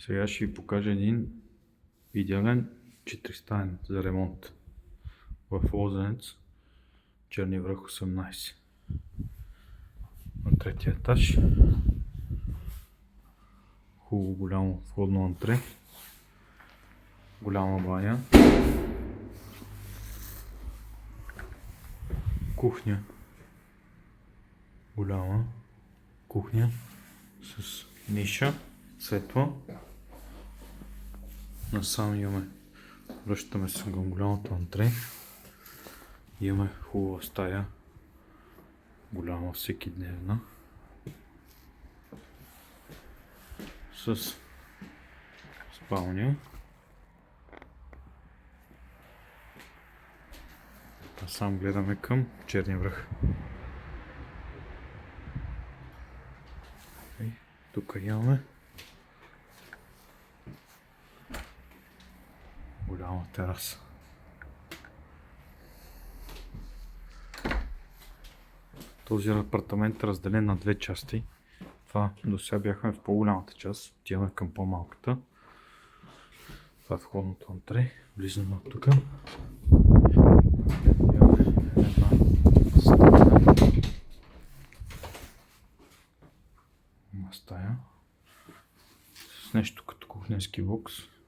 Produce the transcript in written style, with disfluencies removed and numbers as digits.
Сега ще ви покажа един идеален 4-стаен за ремонт в Лозенец, Черни връх 18. На третия етаж. Хубаво голямо входно антре. Голяма баня. Кухня. Голяма кухня с ниша, светла. Насам имаме, връщаме се към голямото антре. Имаме хубава стая, голяма всекидневна, с спалня. Насам гледаме към Черния връх. Тук имаме голяма тераса. Този апартамент е разделен на две части. Това до сега бяхме в по-голямата част, отиваме към по-малката. Това е входното антре, влизаме от тук. Имаме една стая с нещо като кухненски бокс.